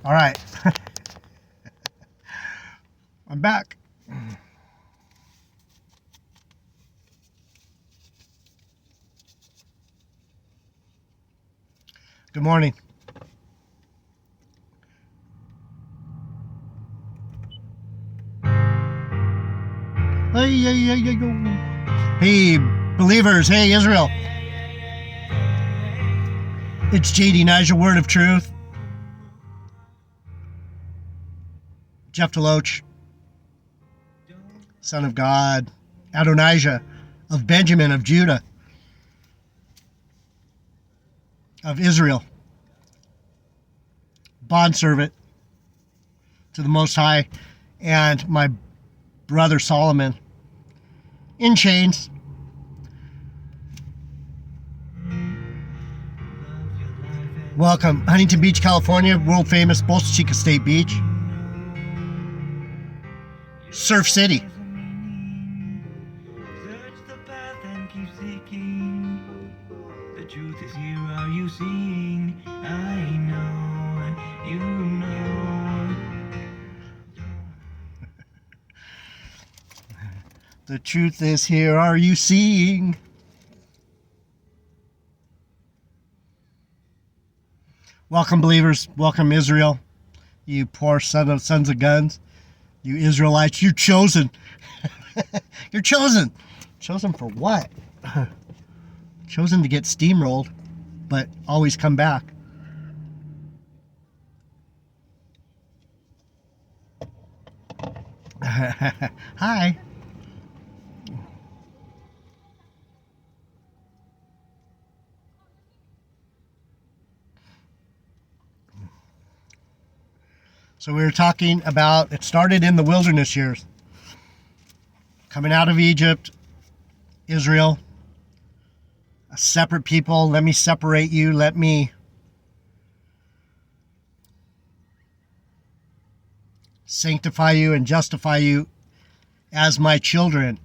All right. I'm back. Good morning. Hey, believers. Hey, Israel. It's JD Nigel, Word of Truth. Jeff Deloach, Son of God. Adonijah of Benjamin, of Judah, of Israel. Bondservant to the Most High. And my brother Solomon in chains. Welcome, Huntington Beach, California, world famous Bolsa Chica State Beach. Surf City. The truth is here, are you seeing? I know, you know. The truth is here, are you seeing? Welcome, believers. Welcome, Israel. You poor sons of guns. You Israelites, you're chosen. You're chosen. Chosen for what? Chosen to get steamrolled, but always come back. Hi. So we were talking about, it started in the wilderness years. Coming out of Egypt, Israel, a separate people. Let me separate you. Let me sanctify you and justify you as my children.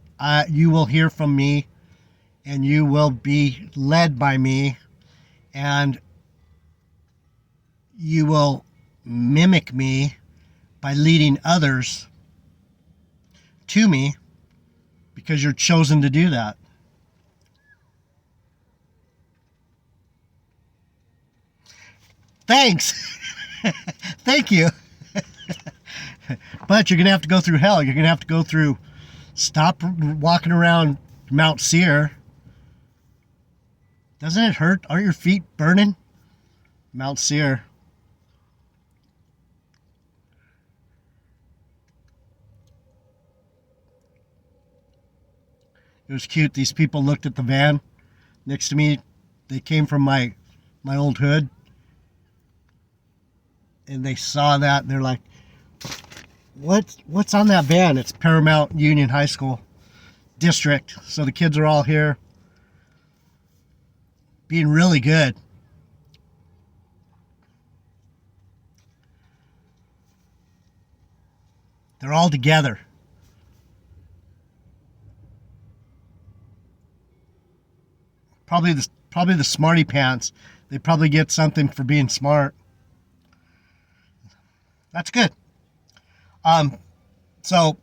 You will hear from me, and you will be led by me, and you will mimic me by leading others to me, because you're chosen to do that. Thanks. Thank you. But you're going to have to go through hell. You're going to have to go through, stop walking around Mount Seir. Doesn't it hurt? Aren't your feet burning? Mount Seir. It was cute. These people looked at the van next to me. They came from my old hood. And they saw that and they're like, what's on that van? It's Paramount Union High School District. So the kids are all here being really good. They're all together. Probably the smarty pants. They probably get something for being smart. That's good. So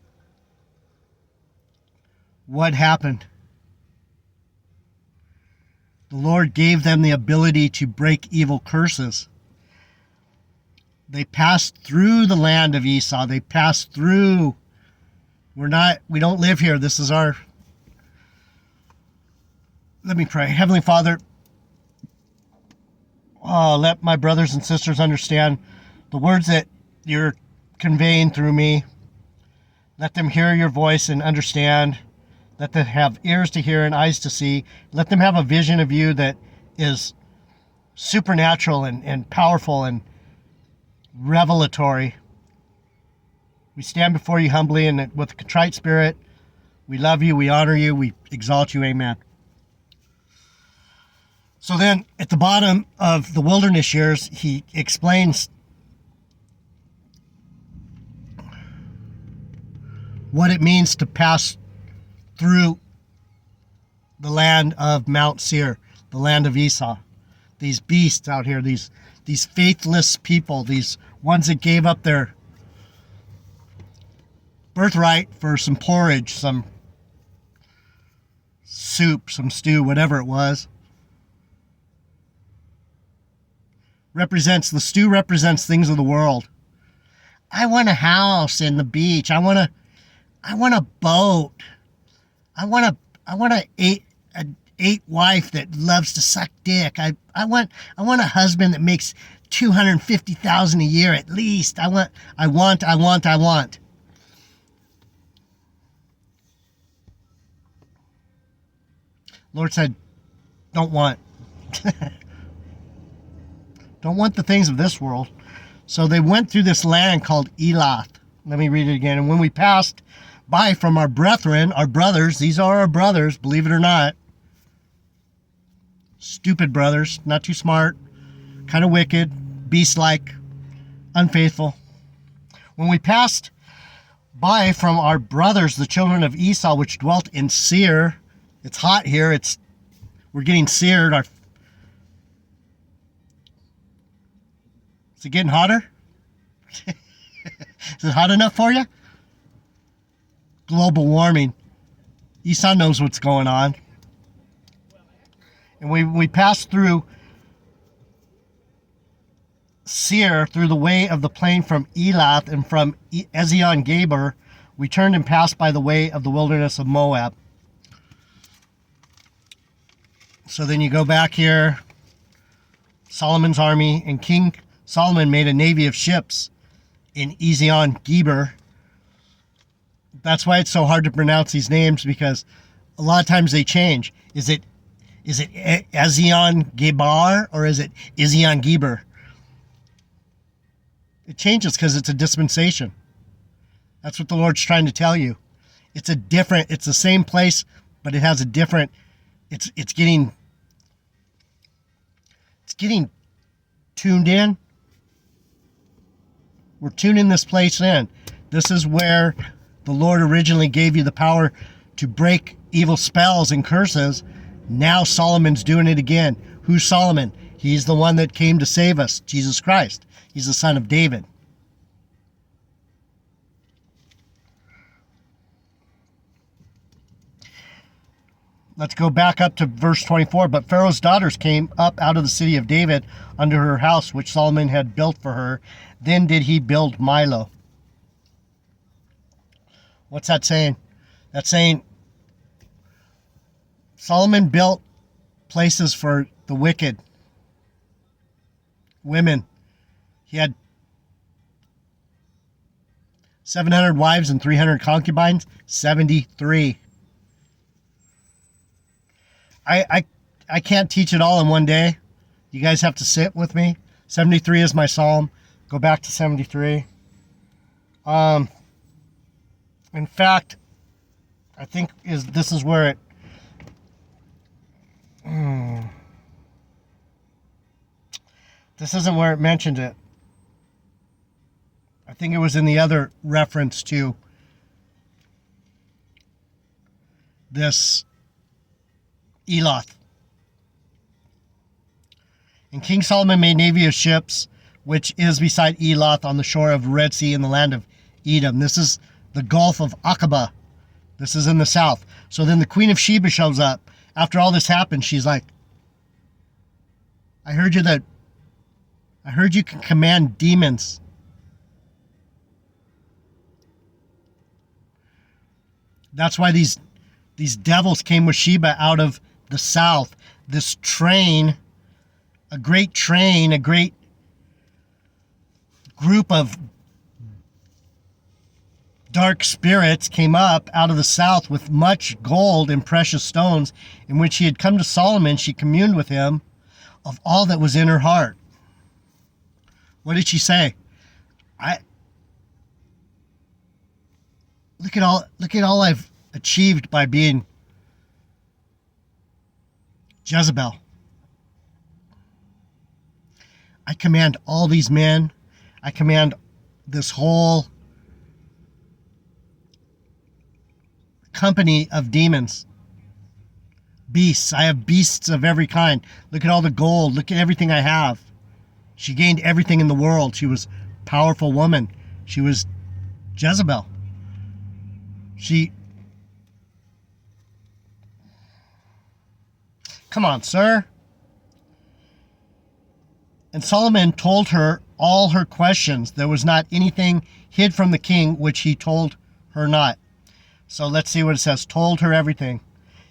what happened? The Lord gave them the ability to break evil curses. They passed through the land of Esau. They passed through. We don't live here. This is our. Let me pray. Heavenly Father, let my brothers and sisters understand the words that you're conveying through me. Let them hear your voice and understand. Let them have ears to hear and eyes to see. Let them have a vision of you that is supernatural and powerful and revelatory. We stand before you humbly and with a contrite spirit. We love you. We honor you. We exalt you. Amen. So then at the bottom of the wilderness years, he explains what it means to pass through the land of Mount Seir, the land of Esau. These beasts out here, these these faithless people, these ones that gave up their birthright for some porridge, some soup, some stew, whatever it was. The stew represents things of the world. I want a house in the beach. I want a boat. I want an eight wife that loves to suck dick. I want a husband that makes $250,000 a year at least. I want. Lord said, don't want. Don't want the things of this world. So they went through this land called Elath. Let me read it again. And when we passed by from our brethren, our brothers, these are our brothers, believe it or not. Stupid brothers, not too smart, kind of wicked, beast-like, unfaithful. When we passed by from our brothers, the children of Esau, which dwelt in Seir. It's hot here. We're getting seared. Is it getting hotter? Is it hot enough for you? Global warming. Esau knows what's going on. And we passed through Seir, through the way of the plain from Elath, and from Ezion Geber, we turned and passed by the way of the wilderness of Moab. So then you go back here, Solomon's army, and King Solomon made a navy of ships in Ezion Geber. That's why it's so hard to pronounce these names, because a lot of times they change. Is it Ezion Geber or is it Ezion Geber? It changes because it's a dispensation. That's what the Lord's trying to tell you. It's the same place, but it has a different, it's getting tuned in. We're tuning this place in. This is where the Lord originally gave you the power to break evil spells and curses. Now Solomon's doing it again. Who's Solomon? He's the one that came to save us, Jesus Christ. He's the son of David. Let's go back up to verse 24. But Pharaoh's daughters came up out of the city of David unto her house, which Solomon had built for her. Then did he build Milo. What's that saying? That's saying Solomon built places for the wicked. Women. He had 700 wives and 300 concubines. 73. I can't teach it all in one day. You guys have to sit with me. 73 is my psalm. Go back to 73. In fact, I think this is where it. This isn't where it mentioned it. I think it was in the other reference to this Elath. And King Solomon made navy of ships, which is beside Elath on the shore of Red Sea in the land of Edom. This is the Gulf of Aqaba. This is in the south. So then the Queen of Sheba shows up. After all this happened, she's like, I heard you can command demons. That's why these devils came with Sheba out of the south. This train, a great group of dark spirits came up out of the south with much gold and precious stones. And when she had come to Solomon, she communed with him of all that was in her heart. What did she say? Look at all I've achieved by being Jezebel. I command all these men. I command this whole company of demons. Beasts. I have beasts of every kind. Look at all the gold. Look at everything I have. She gained everything in the world. She was a powerful woman. She was Jezebel. Come on, sir. And Solomon told her all her questions. There was not anything hid from the king which he told her not. So let's see what it says. Told her everything.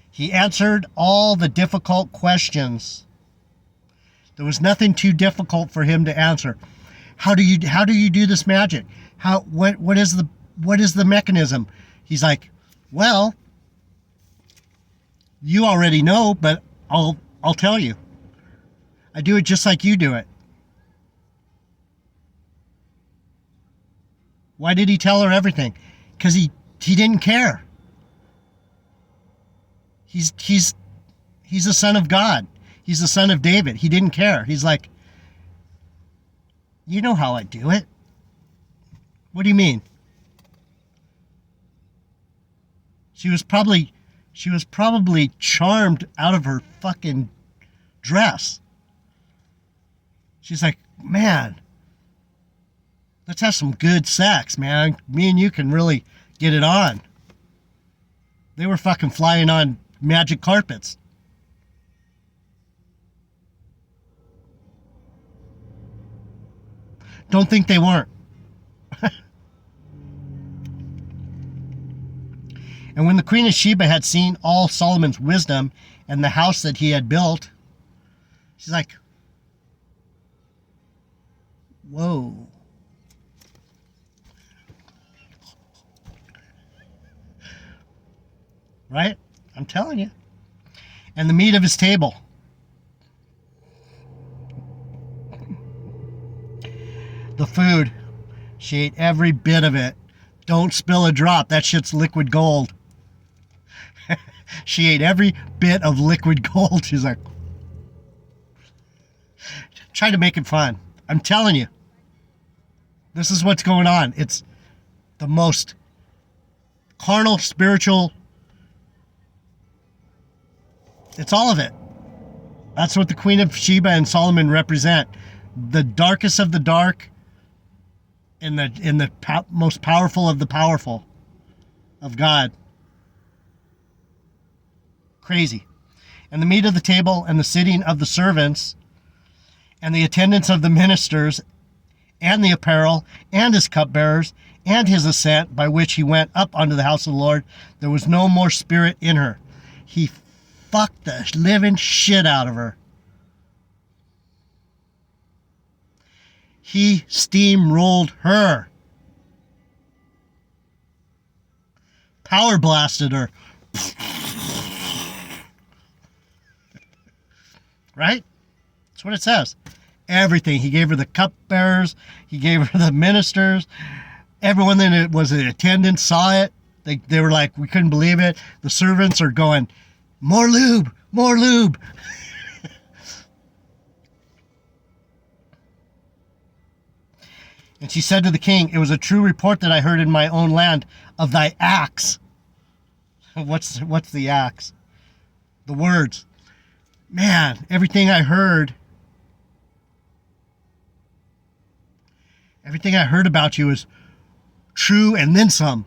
He answered all the difficult questions. There was nothing too difficult for him to answer. How do you do this magic? What is the mechanism? He's like, well, you already know, but I'll tell you. I do it just like you do it. Why did he tell her everything? Because he didn't care. He's the son of God. He's the son of David. He didn't care. He's like, you know how I do it. What do you mean? She was probably charmed out of her fucking dress. She's like, man, let's have some good sex, man. Me and you can really get it on. They were fucking flying on magic carpets. Don't think they weren't. And when the Queen of Sheba had seen all Solomon's wisdom and the house that he had built, she's like, whoa. Right? I'm telling you. And the meat of his table. The food. She ate every bit of it. Don't spill a drop. That shit's liquid gold. She ate every bit of liquid gold. She's like, try to make it fun. I'm telling you. This is what's going on. It's the most carnal, spiritual. It's all of it. That's what the Queen of Sheba and Solomon represent. The darkest of the dark and the most powerful of the powerful of God. Crazy. And the meat of the table and the sitting of the servants and the attendance of the ministers and the apparel and his cupbearers and his ascent by which he went up unto the house of the Lord, there was no more spirit in her. He fucked the living shit out of her. He steamrolled her. Power blasted her. Right? That's what it says. Everything. He gave her the cupbearers. He gave her the ministers. Everyone that was in attendance saw it. They were like, we couldn't believe it. The servants are going, more lube, more lube. And she said to the king, it was a true report that I heard in my own land of thy acts. What's the acts? The words. Man, everything I heard about you is true and then some.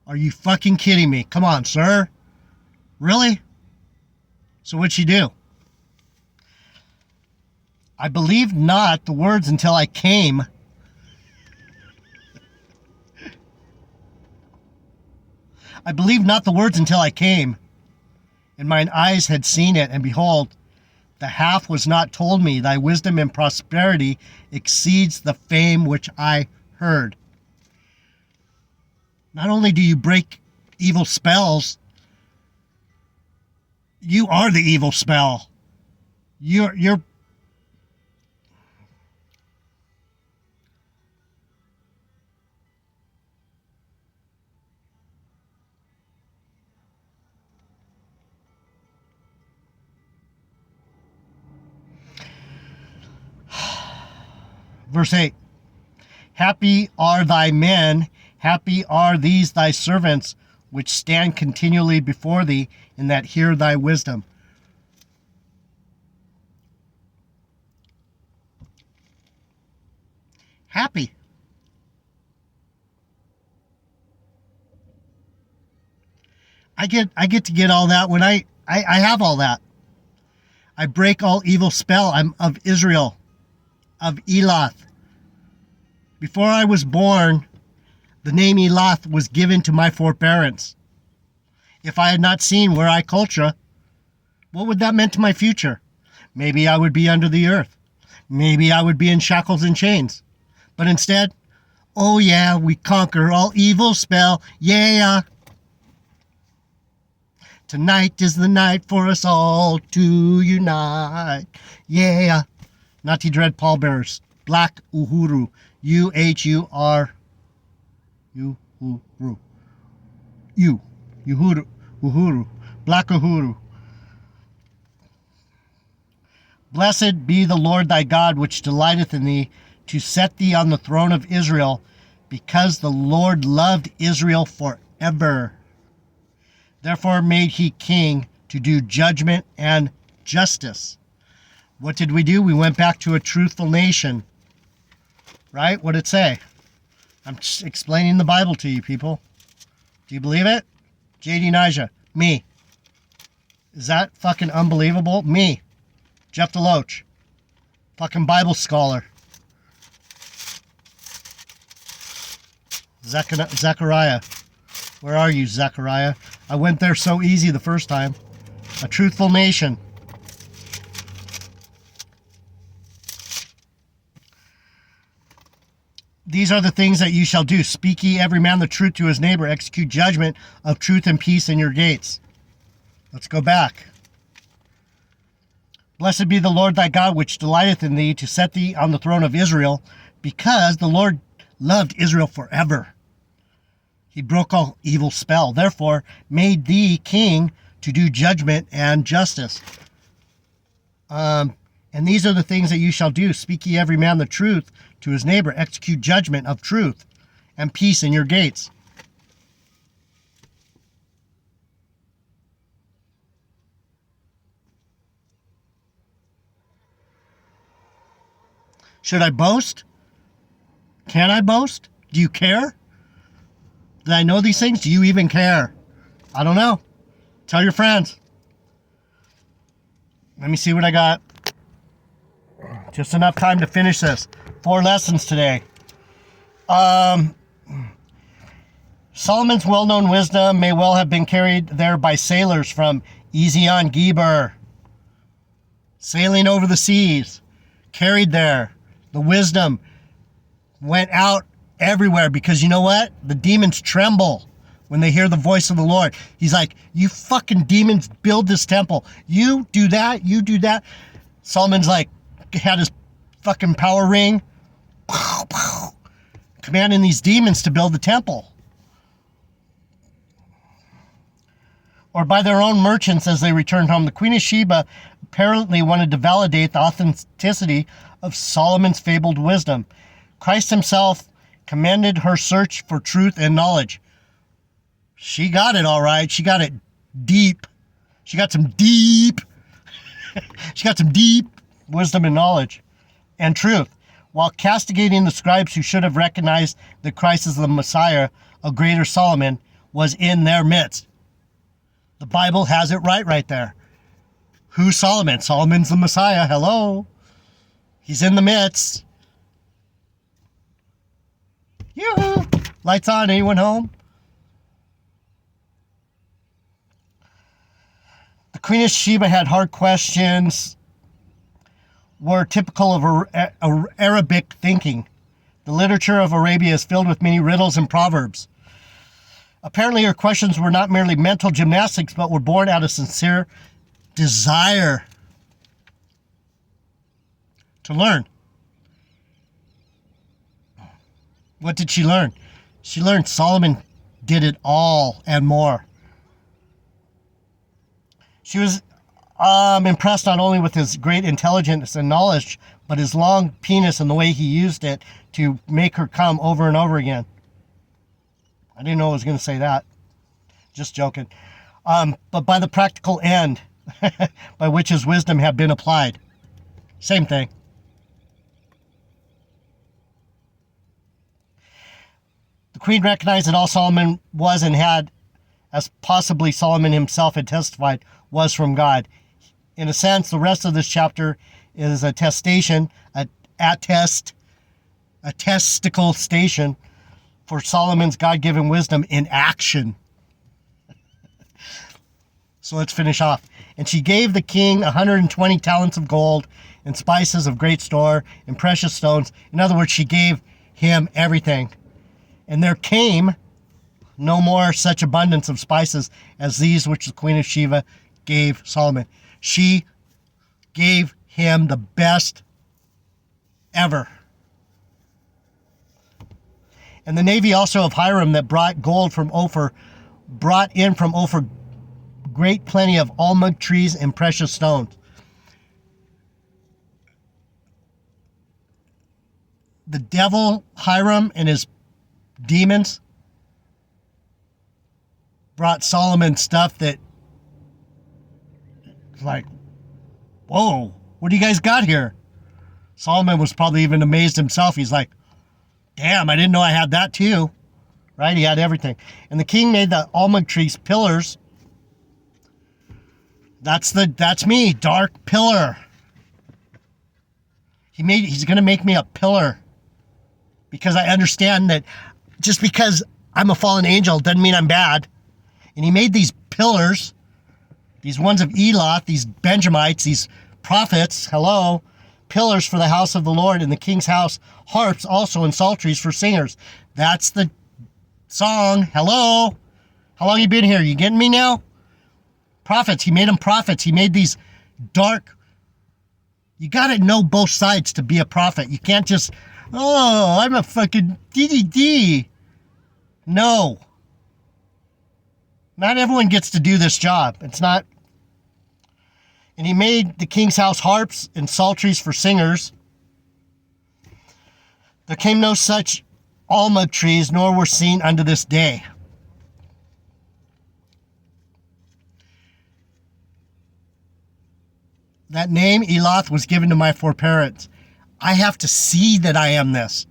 Are you fucking kidding me? Come on, sir. Really? So what'd she do? I believed not the words until I came. I believed not the words until I came, and mine eyes had seen it, and behold, the half was not told me. Thy wisdom and prosperity exceeds the fame which I heard. Not only do you break evil spells, you are the evil spell. You're Verse 8, happy are thy men, happy are these thy servants, which stand continually before thee, and that hear thy wisdom. happy. I get to get all that when I have all that. I break all evil spell. I'm of Israel, of Elath. Before I was born, the name Elath was given to my foreparents. If I had not seen where I culture, what would that mean to my future? Maybe I would be under the earth. Maybe I would be in shackles and chains. But instead, oh yeah, we conquer all evil spell. Yeah. Tonight is the night for us all to unite. Yeah. Nati Dread Pallbearers. Black Uhuru. Uhuru. Uhuru. Uhuru. Uhuru. Black Uhuru. Blessed be the Lord thy God, which delighteth in thee, to set thee on the throne of Israel, because the Lord loved Israel forever. Therefore made he king to do judgment and justice. What did we do? We went back to a truthful nation. Right? What did it say? I'm just explaining the Bible to you, people. Do you believe it? J.D. Nija. Me. Is that fucking unbelievable? Me. Jeff DeLoach. Fucking Bible scholar. Zechariah. Where are you, Zechariah? I went there so easy the first time. A truthful nation. These are the things that you shall do. Speak ye every man the truth to his neighbor. Execute judgment of truth and peace in your gates. Let's go back. Blessed be the Lord thy God, which delighteth in thee, to set thee on the throne of Israel, because the Lord loved Israel forever. He broke all evil spell, therefore made thee king to do judgment and justice. And these are the things that you shall do. Speak ye every man the truth to his neighbor. Execute judgment of truth and peace in your gates. Should I boast? Can I boast? Do you care? Did I know these things? Do you even care? I don't know. Tell your friends. Let me see what I got. Just enough time to finish this. 4 lessons today. Solomon's well-known wisdom may well have been carried there by sailors from Ezion Geber. Sailing over the seas. Carried there. The wisdom went out everywhere because you know what? The demons tremble when they hear the voice of the Lord. He's like, you fucking demons, build this temple. You do that, you do that. Solomon's like, had his fucking power ring, commanding these demons to build the temple. Or by their own merchants as they returned home. The Queen of Sheba apparently wanted to validate the authenticity of Solomon's fabled wisdom. Christ himself commended her search for truth and knowledge. She got it all right. She got it deep. She got some deep wisdom and knowledge and truth, while castigating the scribes who should have recognized that Christ is the Messiah. A greater Solomon was in their midst. The Bible has it right there. Who's Solomon? Solomon's the Messiah. Hello. He's in the midst. Yoo-hoo. Lights on. Anyone home? The Queen of Sheba had hard questions, were typical of Arabic thinking. The literature of Arabia is filled with many riddles and proverbs. Apparently her questions were not merely mental gymnastics, but were born out of sincere desire to learn. What did she learn? She learned Solomon did it all and more. She was impressed not only with his great intelligence and knowledge, but his long penis and the way he used it to make her come over and over again. I didn't know I was going to say that. Just joking. But by the practical end by which his wisdom had been applied. Same thing. queen recognized that all Solomon was and had, as possibly Solomon himself had testified, was from God. In a sense, the rest of this chapter is a testicle station for Solomon's God-given wisdom in action. So let's finish off. And she gave the king 120 talents of gold and spices of great store and precious stones. In other words, she gave him everything. And there came no more such abundance of spices as these which the queen of Sheba gave Solomon. She gave him the best ever. And the navy also of Hiram that brought gold from Ophir, brought in from Ophir great plenty of almug trees and precious stones. The devil, Hiram, and his demons brought Solomon stuff that, like, whoa, what do you guys got here? Solomon was probably even amazed himself. He's like, damn, I didn't know I had that too. Right? He had everything. And the king made the almug trees pillars. That's me, dark pillar. He's going to make me a pillar. Because I understand that just because I'm a fallen angel doesn't mean I'm bad. And he made these pillars, these ones of Eloth, these Benjamites, these prophets, pillars for the house of the Lord, and the king's house, harps also and psalteries for singers. That's the song. Hello. How long you been here? You getting me now? Prophets. He made them prophets. He made these dark. You got to know both sides to be a prophet. You can't just, oh, I'm a fucking DDD. No. Not everyone gets to do this job. It's not. And he made the king's house harps and psalteries for singers. There came no such almug trees, nor were seen unto this day. That name, Eloth, was given to my foreparents. I have to see that I am this.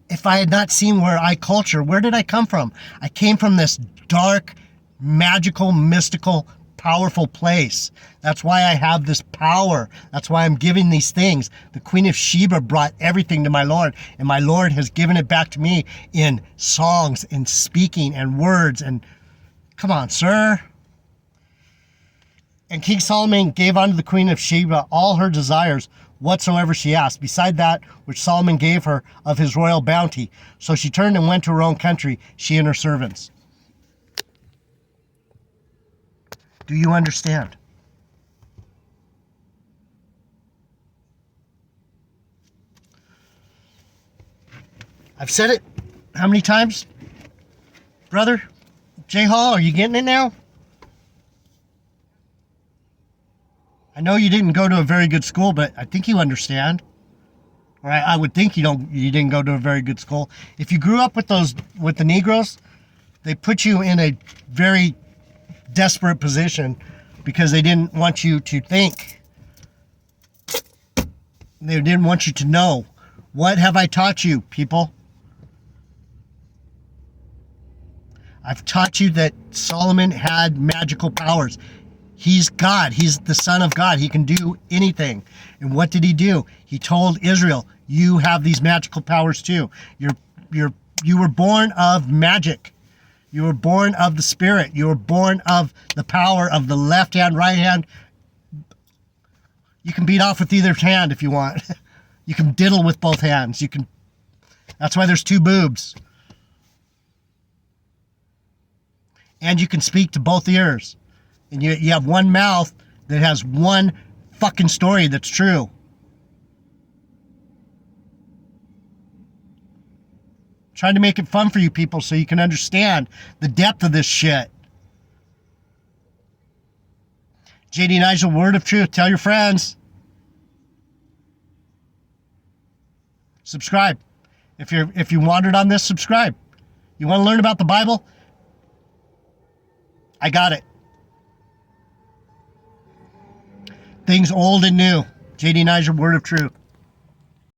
If I had not seen where did I come from? I came from this dark, magical, mystical, powerful place. That's why I have this power. That's why I'm giving these things. The Queen of Sheba brought everything to my Lord, and my Lord has given it back to me in songs and speaking and words. And come on, sir. And King Solomon gave unto the Queen of Sheba all her desires, whatsoever she asked, beside that which Solomon gave her of his royal bounty. So she turned and went to her own country, she and her servants. Do you understand? I've said it how many times? Brother, J Hall, are you getting it now? I know you didn't go to a very good school, but I think you understand. Or I would think you didn't go to a very good school. If you grew up with the Negroes, they put you in a very desperate position because they didn't want you to think. They didn't want you to know. What have I taught you, people? I've taught you that Solomon had magical powers. He's God. He's the Son of God. He can do anything. And what did he do? He told Israel, you have these magical powers too. You were born of magic. You were born of the Spirit. You were born of the power of the left hand, right hand. You can beat off with either hand if you want. You can diddle with both hands. That's why there's two boobs. And you can speak to both ears. And you have one mouth that has one fucking story that's true. Trying to make it fun for you people so you can understand the depth of this shit. JD Nigel, word of truth. Tell your friends. Subscribe. If you wandered on this, subscribe. You want to learn about the Bible? I got it. Things old and new. JD Nigel, word of truth.